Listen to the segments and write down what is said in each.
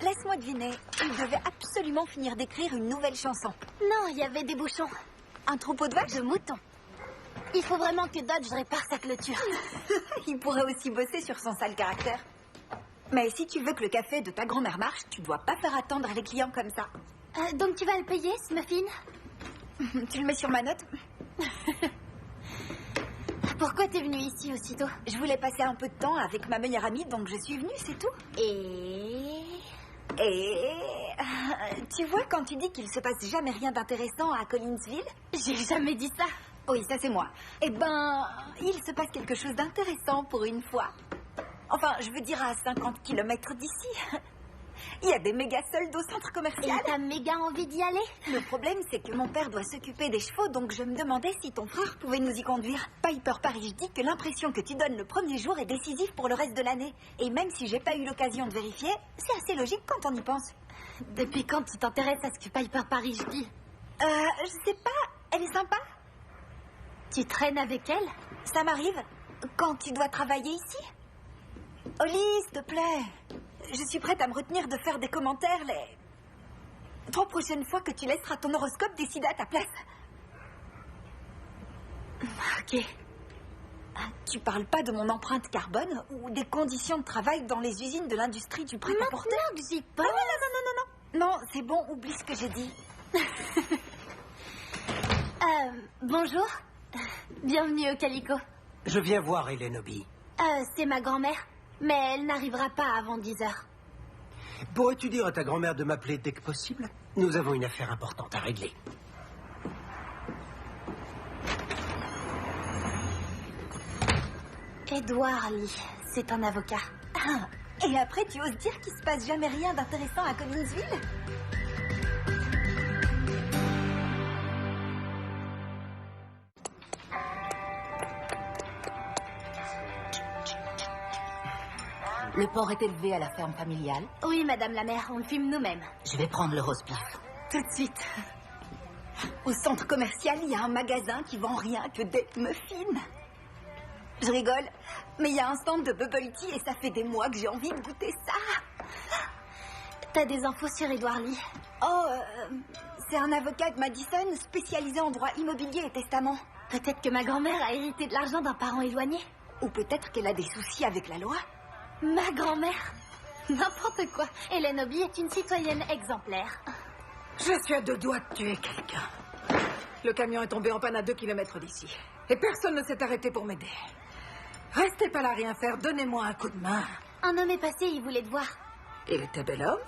Laisse-moi deviner. Il devait absolument finir d'écrire une nouvelle chanson. Non, il y avait des bouchons. Un troupeau de vaches? De moutons. Il faut vraiment que Dodge répare sa clôture. Il pourrait aussi bosser sur son sale caractère. Mais si tu veux que le café de ta grand-mère marche, tu dois pas faire attendre les clients comme ça. Donc tu vas le payer, ce muffin? Tu le mets sur ma note? Pourquoi t'es venue ici aussitôt? Je voulais passer un peu de temps avec ma meilleure amie, donc je suis venue, c'est tout. Et tu vois, quand tu dis qu'il se passe jamais rien d'intéressant à Collinsville? j'ai jamais dit ça. Oui, ça c'est moi. Eh ben, il se passe quelque chose d'intéressant pour une fois. Enfin, je veux dire à 50 km d'ici. Il y a des méga soldes au centre commercial. Et t'as méga envie d'y aller? Le problème, c'est que mon père doit s'occuper des chevaux, donc je me demandais si ton frère pouvait nous y conduire. Piper Parrish dit que l'impression que tu donnes le premier jour est décisive pour le reste de l'année. Et même si j'ai pas eu l'occasion de vérifier, c'est assez logique quand on y pense. Depuis quand tu t'intéresses à ce que Piper Parrish dit? Je sais pas. Elle est sympa? Tu traînes avec elle? Ça m'arrive. Quand tu dois travailler ici? Holly, s'il te plaît. Je suis prête à me retenir de faire des commentaires les 3 prochaines fois que tu laisseras ton horoscope décider à ta place. Ok. Tu parles pas de mon empreinte carbone ou des conditions de travail dans les usines de l'industrie du prêt-à-porter? Maintenant que j'y pense... Non, c'est bon, oublie ce que j'ai dit. Bonjour. Bienvenue au Calico. Je viens voir Hélène Obi. C'est ma grand-mère. Mais elle n'arrivera pas avant 10 heures. Pourrais-tu dire à ta grand-mère de m'appeler dès que possible? Nous avons une affaire importante à régler. Edward Lee, c'est un avocat. Et après, tu oses dire qu'il se passe jamais rien d'intéressant à Collinsville? Le porc est élevé à la ferme familiale. Oui, madame la mère, on le filme nous-mêmes. Je vais prendre le roast beef. Tout de suite. Au centre commercial, il y a un magasin qui vend rien que des muffins. Je rigole, mais il y a un stand de bubble tea et ça fait des mois que j'ai envie de goûter ça. T'as des infos sur Edward Lee? C'est un avocat de Madison spécialisé en droit immobilier et testament. Peut-être que ma grand-mère a hérité de l'argent d'un parent éloigné. Ou peut-être qu'elle a des soucis avec la loi. Ma grand-mère? N'importe quoi. Hélène Obi est une citoyenne exemplaire. Je suis à 2 doigts de tuer quelqu'un. Le camion est tombé en panne à 2 kilomètres d'ici. Et personne ne s'est arrêté pour m'aider. Restez pas là à rien faire, donnez-moi un coup de main. Un homme est passé, il voulait te voir. Il était bel homme?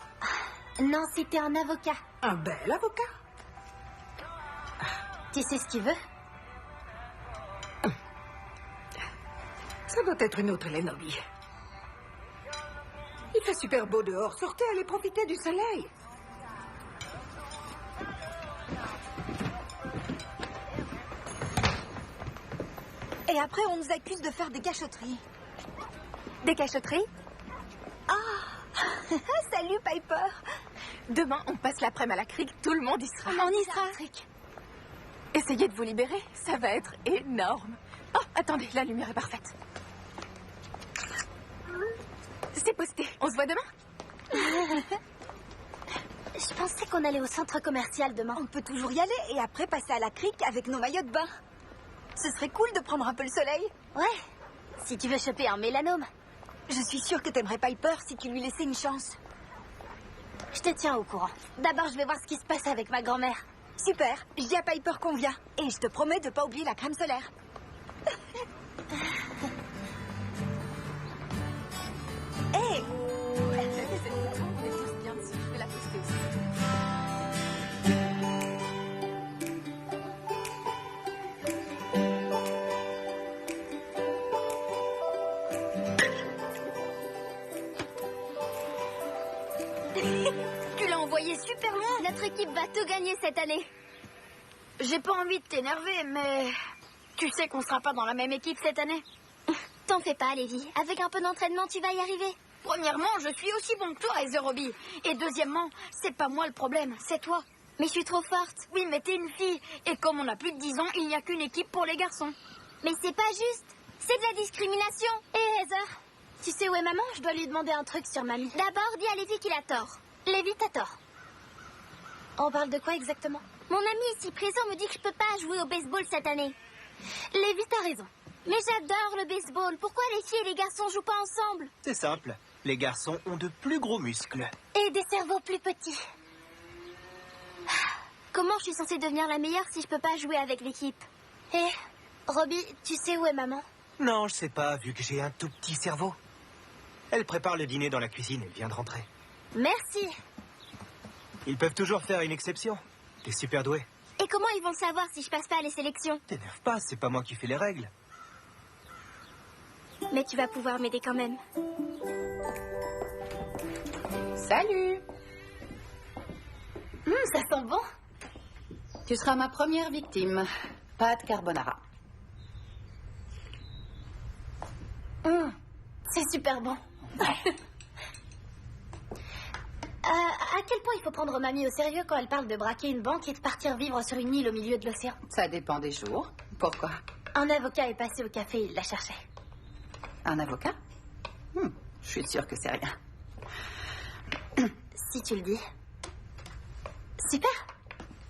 Non, c'était un avocat. Un bel avocat? Tu sais ce qu'il veut? Ça doit être une autre Hélène Obi. Il fait super beau dehors. Sortez, allez profiter du soleil. Et après, on nous accuse de faire des cachotteries. Des cachotteries? Ah! Salut, Piper! Demain, on passe l'après-midi à la crique, tout le monde y sera. On y sera. Essayez de vous libérer, ça va être énorme. Oh, attendez, la lumière est parfaite. C'est posté, on se voit demain? Je pensais qu'on allait au centre commercial demain. On peut toujours y aller et après passer à la crique avec nos maillots de bain. Ce serait cool de prendre un peu le soleil. Ouais, si tu veux choper un mélanome. Je suis sûre que t'aimerais Piper si tu lui laissais une chance. Je te tiens au courant. D'abord, je vais voir ce qui se passe avec ma grand-mère. Super, je dis à Piper qu'on vient. Et je te promets de pas oublier la crème solaire. Hé! Tu l'as envoyé super loin. Notre équipe va tout gagner cette année. J'ai pas envie de t'énerver, mais tu sais qu'on sera pas dans la même équipe cette année. T'en fais pas, Lévi. Avec un peu d'entraînement, tu vas y arriver. Premièrement, je suis aussi bon que toi, Heather. Et deuxièmement, c'est pas moi le problème, c'est toi. Mais je suis trop forte. Oui, mais t'es une fille. Et comme on a plus de 10 ans, il n'y a qu'une équipe pour les garçons. Mais c'est pas juste. C'est de la discrimination. Et Heather, Tu sais où est maman? Je dois lui demander un truc sur mamie. D'abord, dis à Lévi qu'il a tort. Lévi, t'as tort. On parle de quoi exactement? Mon ami ici présent me dit que je peux pas jouer au baseball cette année. Lévi, t'as raison. Mais j'adore le baseball. Pourquoi les filles et les garçons jouent pas ensemble? C'est simple. Les garçons ont de plus gros muscles. Et des cerveaux plus petits. Comment je suis censée devenir la meilleure si je peux pas jouer avec l'équipe? Hé, Robbie, tu sais où est maman? Non, je sais pas, vu que j'ai un tout petit cerveau. Elle prépare le dîner dans la cuisine, elle vient de rentrer. Merci. Ils peuvent toujours faire une exception. T'es super doué. Et comment ils vont le savoir si je passe pas les sélections? T'énerve pas, c'est pas moi qui fais les règles. Mais tu vas pouvoir m'aider quand même. Salut! Ça sent bon. Tu seras ma première victime. Pâte carbonara. C'est super bon. À quel point il faut prendre mamie au sérieux quand elle parle de braquer une banque et de partir vivre sur une île au milieu de l'océan? Ça dépend des jours. Pourquoi? Un avocat est passé au café et il la cherchait. Un avocat? Je suis sûre que c'est rien. Si tu le dis. Super.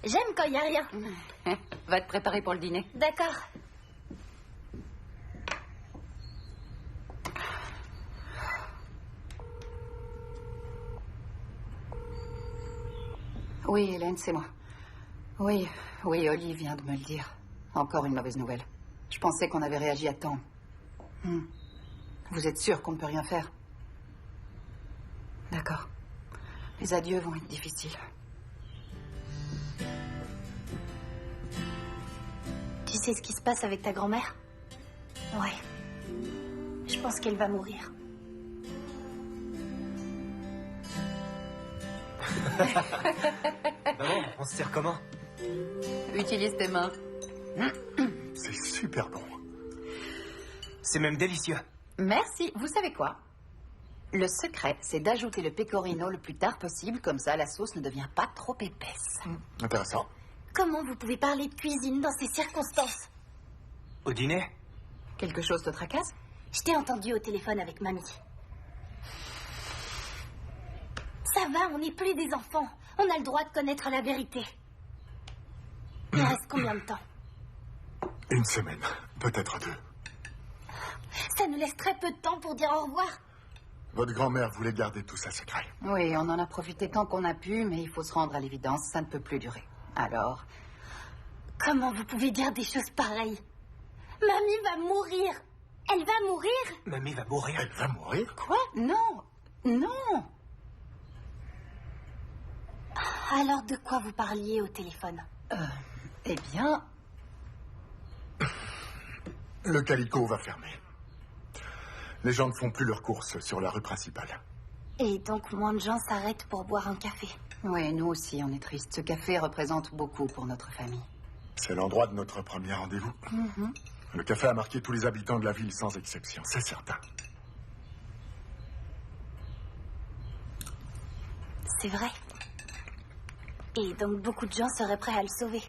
J'aime quand il n'y a rien. Va te préparer pour le dîner. D'accord. Oui, Hélène, c'est moi. Oui, Olive vient de me le dire. Encore une mauvaise nouvelle. Je pensais qu'on avait réagi à temps. Vous êtes sûr qu'on ne peut rien faire? D'accord. Les adieux vont être difficiles. Tu sais ce qui se passe avec ta grand-mère? Ouais. Je pense qu'elle va mourir. Bon, on se sert comment? Utilise tes mains. C'est super bon. C'est même délicieux. Merci. Vous savez quoi? Le secret, c'est d'ajouter le pecorino le plus tard possible, comme ça la sauce ne devient pas trop épaisse. Intéressant. Comment vous pouvez parler de cuisine dans ces circonstances? Au dîner? Quelque chose te tracasse? Je t'ai entendu au téléphone avec mamie. Ça va, on n'est plus des enfants. On a le droit de connaître la vérité. Il reste combien de temps? Une semaine, peut-être 2. Ça nous laisse très peu de temps pour dire au revoir. Votre grand-mère voulait garder tout ça secret. Oui, on en a profité tant qu'on a pu, mais il faut se rendre à l'évidence, ça ne peut plus durer. Alors? Comment vous pouvez dire des choses pareilles? Mamie va mourir. Elle va mourir? Mamie va mourir. Elle va mourir? Quoi? Non! Non! Alors de quoi vous parliez au téléphone? Eh bien... Le Calico va fermer. Les gens ne font plus leurs courses sur la rue principale. Et donc moins de gens s'arrêtent pour boire un café. Oui, nous aussi, on est tristes. Ce café représente beaucoup pour notre famille. C'est l'endroit de notre premier rendez-vous. Le café a marqué tous les habitants de la ville sans exception, c'est certain. C'est vrai. Et donc beaucoup de gens seraient prêts à le sauver.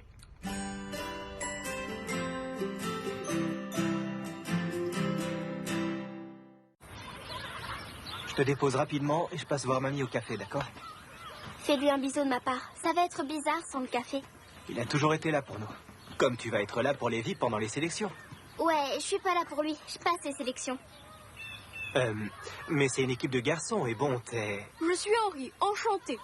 Je te dépose rapidement et je passe voir mamie au café, d'accord? Fais-lui un bisou de ma part. Ça va être bizarre sans le café. Il a toujours été là pour nous. Comme tu vas être là pour Lévi pendant les sélections. Ouais, je suis pas là pour lui. Je passe les sélections. Mais c'est une équipe de garçons et bon, t'es... Je suis Henri, enchantée.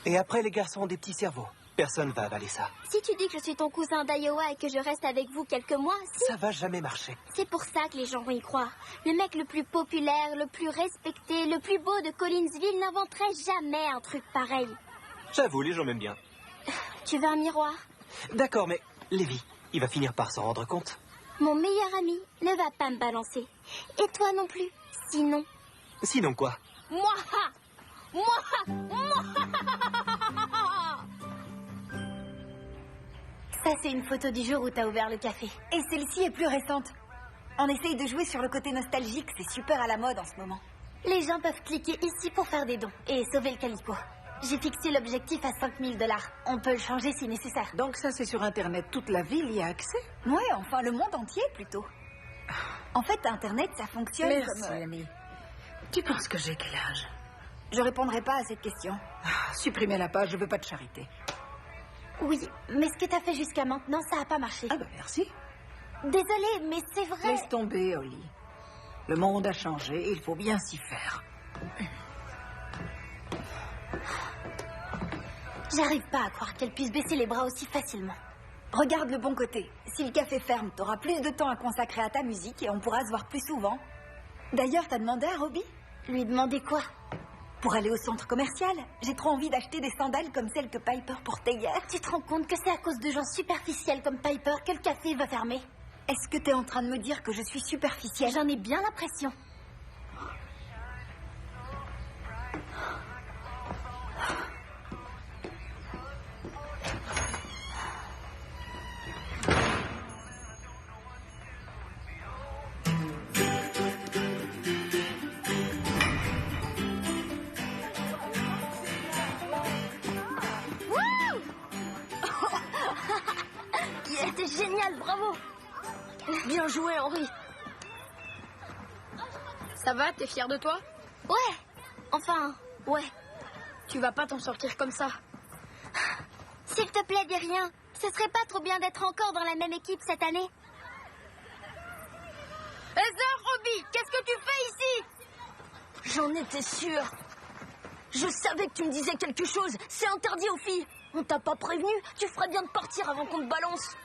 Et après, les garçons ont des petits cerveaux. Personne va avaler ça. Si tu dis que je suis ton cousin d'Iowa et que je reste avec vous quelques mois, si... Ça va jamais marcher. C'est pour ça que les gens vont y croire. Le mec le plus populaire, le plus respecté, le plus beau de Collinsville n'inventerait jamais un truc pareil. J'avoue, les gens m'aiment bien. Tu veux un miroir? D'accord, mais Lévi, il va finir par s'en rendre compte. Mon meilleur ami ne va pas me balancer. Et toi non plus. Sinon... Sinon quoi? Moi! Ça, c'est une photo du jour où t'as ouvert le café. Et celle-ci est plus récente. On essaye de jouer sur le côté nostalgique, c'est super à la mode en ce moment. Les gens peuvent cliquer ici pour faire des dons et sauver le Calico. J'ai fixé l'objectif à 5 000 $. On peut le changer si nécessaire. Donc ça, c'est sur Internet. Toute la ville y a accès? Ouais, enfin le monde entier plutôt. En fait, Internet, ça fonctionne Merci, comme... Amy. Tu penses que j'ai quel âge? Je répondrai pas à cette question. Supprimez la page, je veux pas de charité. Oui, mais ce que t'as fait jusqu'à maintenant, ça a pas marché. Ah ben merci. Désolée, mais c'est vrai. Laisse tomber, Holly. Le monde a changé et il faut bien s'y faire. J'arrive pas à croire qu'elle puisse baisser les bras aussi facilement. Regarde le bon côté. Si le café ferme, t'auras plus de temps à consacrer à ta musique et on pourra se voir plus souvent. D'ailleurs, t'as demandé à Robbie? Lui demander quoi? Pour aller au centre commercial. J'ai trop envie d'acheter des sandales comme celles que Piper portait hier. Tu te rends compte que c'est à cause de gens superficiels comme Piper que le café va fermer? Est-ce que t'es en train de me dire que je suis superficielle? J'en ai bien l'impression. C'était génial, bravo. Bien joué, Henri. Ça va, t'es fier de toi? Ouais. Enfin, ouais. Tu vas pas t'en sortir comme ça. S'il te plaît, dis rien. Ce serait pas trop bien d'être encore dans la même équipe cette année? Heather, Robbie, qu'est-ce que tu fais ici? J'en étais sûre. Je savais que tu me disais quelque chose. C'est interdit aux filles. On t'a pas prévenu? Tu ferais bien de partir avant qu'on te balance.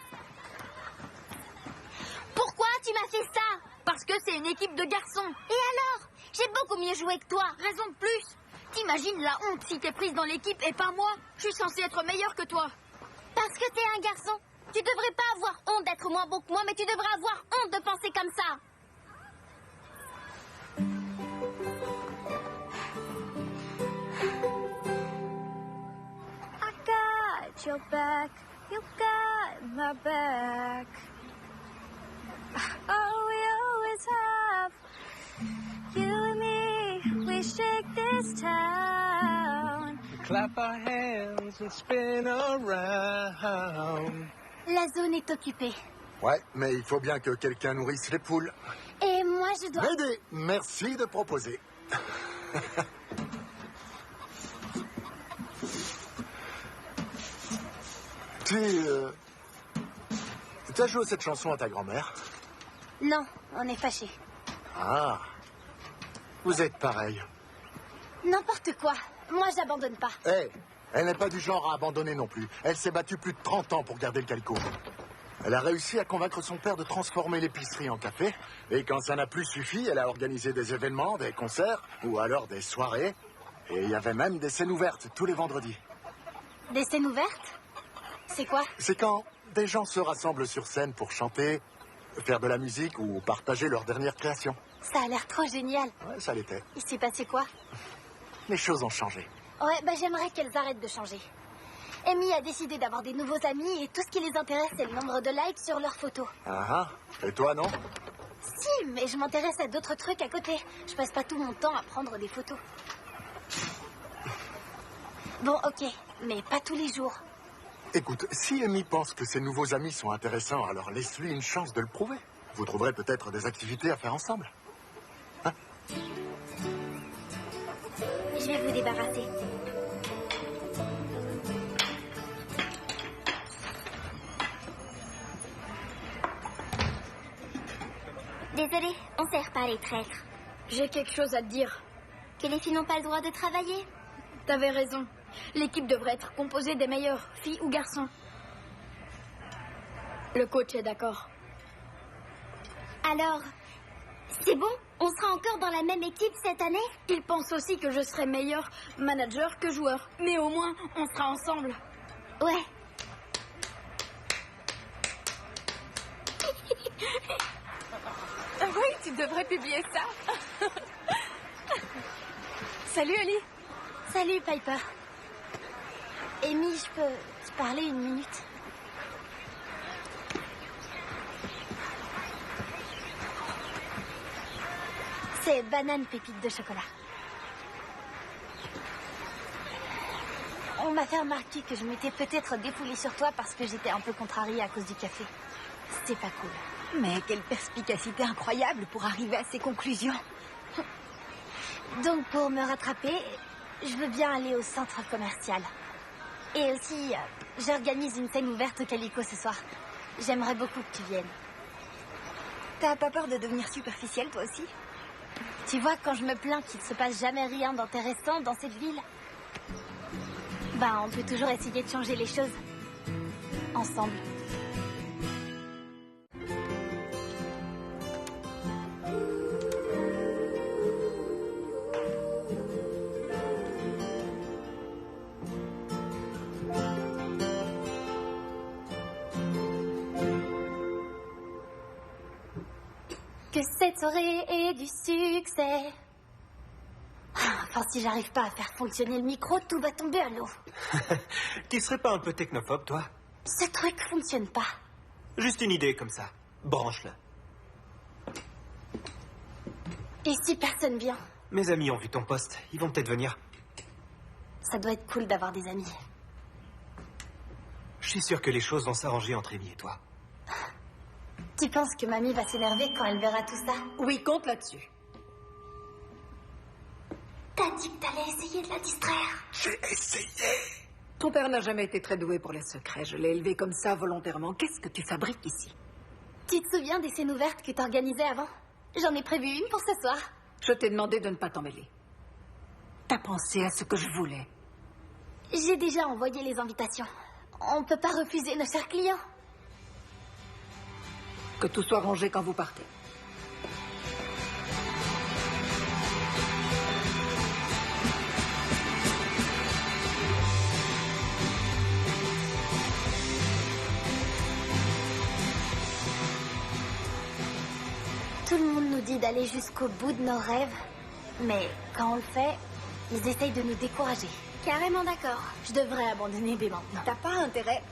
Pourquoi tu m'as fait ça? Parce que c'est une équipe de garçons. Et alors? J'ai beaucoup mieux joué que toi. Raison de plus. T'imagines la honte si t'es prise dans l'équipe et pas moi? Je suis censée être meilleure que toi. Parce que t'es un garçon. Tu devrais pas avoir honte d'être moins beau que moi, mais tu devrais avoir honte de penser comme ça. I got your back, you got my back. Oh, we always have. You and me, we shake this town. Clap our hands and spin around. La zone est occupée. Ouais, mais il faut bien que quelqu'un nourrisse les poules. Et moi, je dois... Médée, merci de proposer. Tu as joué cette chanson à ta grand-mère? Non, on est fâchés. Ah, vous êtes pareil. N'importe quoi. Moi, j'abandonne pas. Hé, elle n'est pas du genre à abandonner non plus. Elle s'est battue plus de 30 ans pour garder le calicot. Elle a réussi à convaincre son père de transformer l'épicerie en café. Et quand ça n'a plus suffi, elle a organisé des événements, des concerts, ou alors des soirées. Et il y avait même des scènes ouvertes tous les vendredis. Des scènes ouvertes? C'est quoi? C'est quand des gens se rassemblent sur scène pour chanter, faire de la musique ou partager leur dernière création. Ça a l'air trop génial. Ouais, ça l'était. Il s'est passé quoi? Les choses ont changé. Ouais, bah j'aimerais qu'elles arrêtent de changer. Amy a décidé d'avoir des nouveaux amis et tout ce qui les intéresse, c'est le nombre de likes sur leurs photos. Ah ah. Et toi, non? Si, mais je m'intéresse à d'autres trucs à côté. Je passe pas tout mon temps à prendre des photos. Bon, ok, mais pas tous les jours. Écoute, si Amy pense que ses nouveaux amis sont intéressants, alors laisse-lui une chance de le prouver. Vous trouverez peut-être des activités à faire ensemble. Hein? Je vais vous débarrasser. Désolée, on sert pas les traîtres. J'ai quelque chose à te dire. Que les filles n'ont pas le droit de travailler? T'avais raison. L'équipe devrait être composée des meilleurs, filles ou garçons. Le coach est d'accord. Alors, c'est bon? On sera encore dans la même équipe cette année? Il pense aussi que je serai meilleur manager que joueur. Mais au moins, on sera ensemble. Ouais. Oui, tu devrais publier ça. Salut, Holly. Salut, Piper. Amy, je peux te parler une minute? C'est banane pépite de chocolat. On m'a fait remarquer que je m'étais peut-être défoulée sur toi parce que j'étais un peu contrariée à cause du café. C'était pas cool. Mais quelle perspicacité incroyable pour arriver à ces conclusions. Donc, pour me rattraper, je veux bien aller au centre commercial. Et aussi, j'organise une scène ouverte au Calico ce soir. J'aimerais beaucoup que tu viennes. T'as pas peur de devenir superficielle, toi aussi? Tu vois, quand je me plains qu'il ne se passe jamais rien d'intéressant dans cette ville, bah, on peut toujours essayer de changer les choses. Ensemble. Que cette soirée ait du succès. Enfin, si j'arrive pas à faire fonctionner le micro, tout va tomber à l'eau. Tu serais pas un peu technophobe, toi? Ce truc fonctionne pas. Juste une idée comme ça. Branche-le. Et si personne vient? Mes amis ont vu ton post. Ils vont peut-être venir. Ça doit être cool d'avoir des amis. Je suis sûr que les choses vont s'arranger entre Amy et toi. Tu penses que mamie va s'énerver quand elle verra tout ça? Oui, compte là-dessus. T'as dit que t'allais essayer de la distraire. J'ai essayé. Ton père n'a jamais été très doué pour les secrets. Je l'ai élevé comme ça volontairement. Qu'est-ce que tu fabriques ici? Tu te souviens des scènes ouvertes que t'organisais avant? J'en ai prévu une pour ce soir. Je t'ai demandé de ne pas t'en mêler. T'as pensé à ce que je voulais. J'ai déjà envoyé les invitations. On peut pas refuser nos chers clients. Que tout soit rangé quand vous partez. Tout le monde nous dit d'aller jusqu'au bout de nos rêves. Mais quand on le fait, ils essayent de nous décourager. Carrément d'accord. Je devrais abandonner dès maintenant. T'as pas intérêt.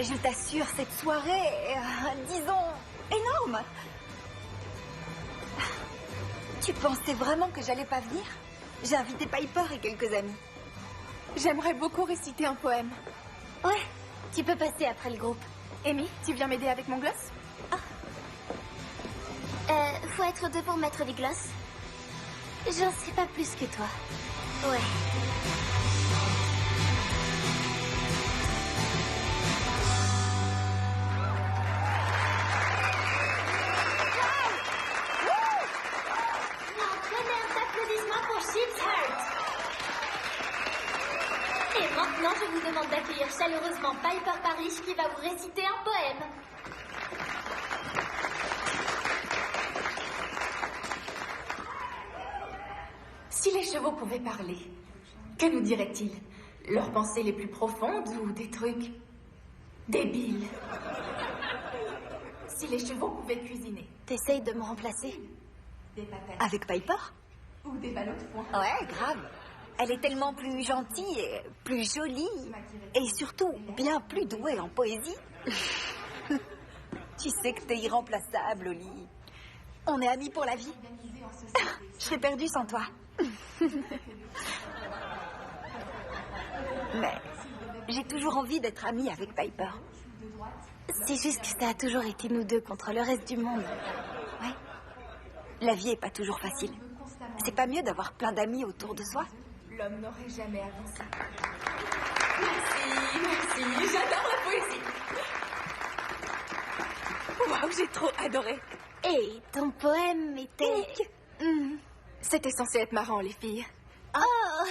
Je t'assure, cette soirée est, disons, énorme. Tu pensais vraiment que j'allais pas venir? J'ai invité Piper et quelques amis. J'aimerais beaucoup réciter un poème. Ouais, tu peux passer après le groupe. Amy, tu viens m'aider avec mon gloss? Faut être deux pour mettre des glosses. J'en sais pas plus que toi. Ouais. Et maintenant, je vous demande d'accueillir chaleureusement Piper Parrish qui va vous réciter un poème. Si les chevaux pouvaient parler, que nous diraient-ils? Leurs pensées les plus profondes ou des trucs débiles? Si les chevaux pouvaient cuisiner, T'essayes de me remplacer? des patates Avec Piper? ou des ballots de foin. Ouais, grave. Elle est tellement plus gentille et plus jolie. Et surtout, bien plus douée en poésie. Tu sais que t'es irremplaçable, Oli. On est amis pour la vie. Je serais perdue sans toi. Mais j'ai toujours envie d'être amie avec Piper. C'est juste que ça a toujours été nous deux contre le reste du monde. Ouais. La vie est pas toujours facile. C'est pas mieux d'avoir plein d'amis autour de soi? L'homme n'aurait jamais avancé. Merci, j'adore la poésie. Waouh, j'ai trop adoré. Et ton poème était... C'était censé être marrant, les filles. Oh.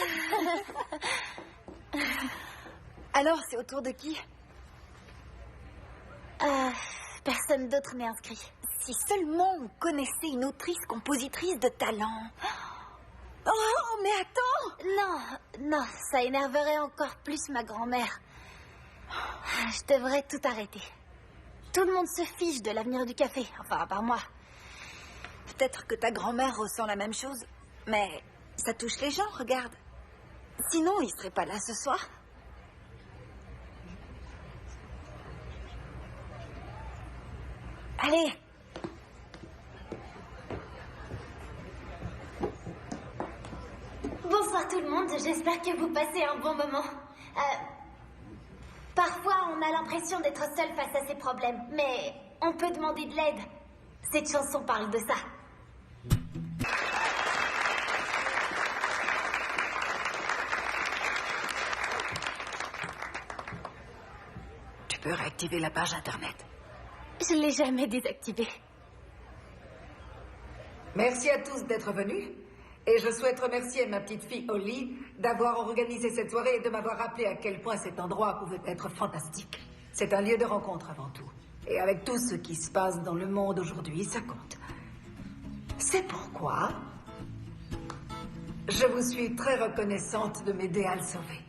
Alors, c'est au tour de qui? Personne d'autre n'est inscrit. Si seulement on connaissait une autrice-compositrice de talent. Oh, mais attends! Non, ça énerverait encore plus ma grand-mère. Je devrais tout arrêter. Tout le monde se fiche de l'avenir du café, enfin, à part moi. Peut-être que ta grand-mère ressent la même chose, mais ça touche les gens, regarde. Sinon, ils seraient pas là ce soir. Allez! Bonsoir tout le monde, j'espère que vous passez un bon moment. Parfois, on a l'impression d'être seul face à ses problèmes, mais On peut demander de l'aide. Cette chanson parle de ça. Tu peux réactiver la page Internet. Je l'ai jamais désactivée. Merci à tous d'être venus. Et je souhaite remercier ma petite fille Holly d'avoir organisé cette soirée et de m'avoir rappelé à quel point cet endroit pouvait être fantastique. C'est un lieu de rencontre avant tout. Et avec tout ce qui se passe dans le monde aujourd'hui, ça compte. C'est pourquoi je vous suis très reconnaissante de m'aider à le sauver.